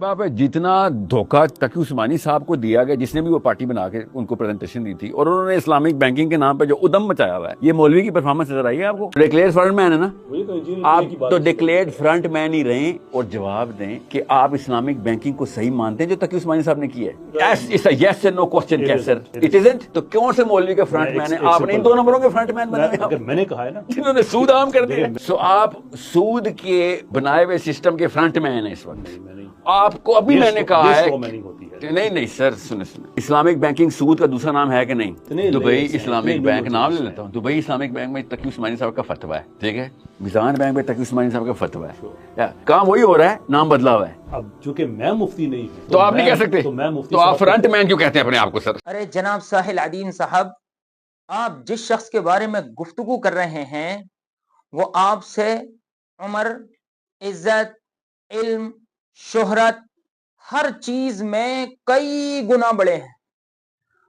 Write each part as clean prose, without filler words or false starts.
बाप है, जितना धोखा तकी उस्मानी साहब को दिया गया, जिसने भी वो पार्टी बना के उनको प्रेजेंटेशन दी थी, और उन्होंने इस्लामिक बैंकिंग के नाम पे जो उदम मचाया हुआ है, ये मौलवी की परफॉर्मेंस नजर आई है आपको? डिक्लेयर फ्रंट मैन है ना आप, तो डिक्लेयर्ड फ्रंट मैन ही रहें और जवाब दें कि आप इस्लामिक बैंकिंग को सही मानते हैं जो तकी उस्मानी साहब ने की है। यस नो क्वेश्चन क्या सर, इट इजंट, तो कौन से मौलवी के फ्रंट मैन है? आपने इन 2 नंबरों के फ्रंट मैन बने, मैंने कहा है ना, जिन्होंने सूद आम कर दिया। सो आप सूद के बनाए हुए सिस्टम के फ्रंट मैन है इस वक्त। आपको अभी मैंने कहा है नहीं सर, सुने इस्लामिक बैंकिंग सूद का दूसरा नाम है कि नहीं? दुबई इस्लामिक बैंक नाम ले लेता हूँ। दुबई इस्लामिक बैंक में तकी उस्मानी साहब का फतवा है, ठीक है। मिजान बैंक में तकी उस्मानी साहब का फतवा है, काम वही हो रहा है, नाम बदला हुआ है। अब चूंकि मैं मुफ्ती नहीं हूं तो आप नहीं कह सकते, तो आप फ्रंट मैन क्यों कहते हैं अपने आप को सर? अरे जनाब साहिल अदीम साहब, आप जिस शख्स के बारे में गुफ्तगू कर रहे हैं वो आपसे उम्र, इज्जत, इल्म, शोहरत, हर चीज में कई गुना बड़े हैं।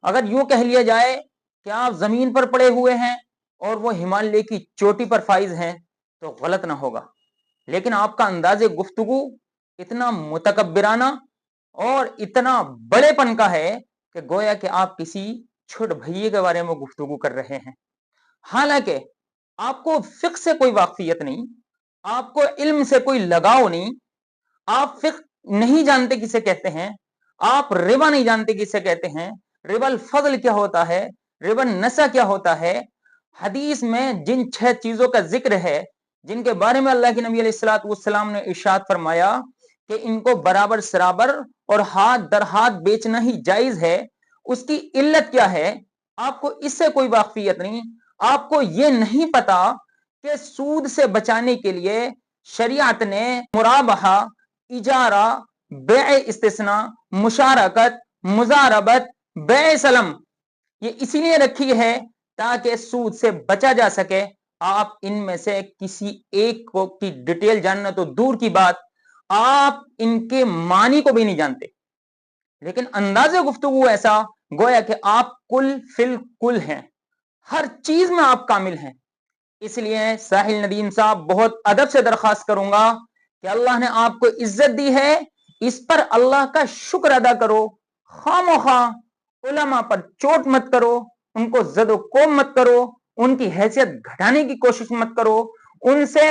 अगर यूं कह लिया जाए कि आप जमीन पर पड़े हुए हैं और वो हिमालय की चोटी पर फाइज हैं तो गलत ना होगा, लेकिन आपका अंदाजे गुफ्तगू इतना मुतकब्बिराना और इतना बड़ेपन का है कि गोया कि आप किसी छोटे भैये के बारे में गुफ्तगू कर रहे हैं। हालांकि आपको फिक्र से कोई वाकफियत नहीं, आपको इल्म से कोई लगाव नहीं, आप फिक्र नहीं जानते किसे कहते हैं, आप रिबा नहीं जानते किसे कहते हैं, रिबल फजल क्या होता है, रिबन नसा क्या होता है। हदीस में जिन 6 चीजों का जिक्र है जिनके बारे में अल्लाह के नबी अलैहिस्सलाम ने इरशाद फरमाया कि इनको बराबर सराबर और हाथ दर हाथ बेचना ही जायज है, उसकी इल्लत क्या है आपको इससे कोई वाकफियत नहीं। आपको ये नहीं पता कि सूद से बचाने के लिए शरीयत ने मुराबहा, इजारा, बे इस्तिस्ना, मुशारकत, मुजारबत, बे सलम ये इसीलिए रखी है ताकि सूद से बचा जा सके। आप इनमें से किसी एक को की डिटेल जानना तो दूर की बात, आप इनके मानी को भी नहीं जानते, लेकिन अंदाजे गुफ्तगू ऐसा गोया कि आप कुल फिल कुल हैं, हर चीज में आप कामिल हैं। इसलिए साहिल नदीम साहब, बहुत अदब से दरख्वास्त करूंगा कि अल्लाह ने आपको इज्जत दी है, इस पर अल्लाह का शुक्र अदा करो। खामोखा उलमा पर चोट मत करो, उनको जदो कोम मत करो, उनकी हैसियत घटाने की कोशिश मत करो, उनसे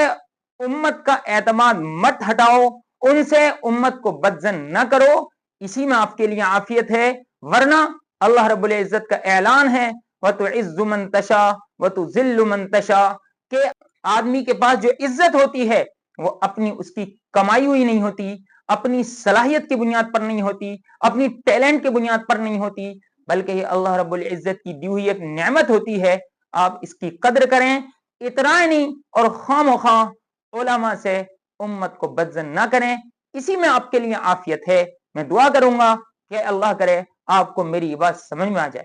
उम्मत का एतमाद मत हटाओ, उनसे उम्मत को बदजन न करो। इसी में आपके लिए आफियत है, वरना अल्लाह रब्बुल इज्जत का ऐलान है व तुइज्जु मन तशा व तुज़िल्लु मन तशा, के आदमी के पास जो इज्जत होती है वो अपनी उसकी कमाई हुई नहीं होती, अपनी सलाहियत की बुनियाद पर नहीं होती, अपनी टैलेंट की बुनियाद पर नहीं होती, बल्कि ये अल्लाह रब्बुल इज्जत की दी हुई एक नेमत होती है। आप इसकी कदर करें, इतना ही नहीं और खामोखा उलमा से उम्मत को बदजन ना करें। इसी में आपके लिए आफियत है। मैं दुआ करूंगा कि अल्लाह करे आपको मेरी बात समझ में आ जाए।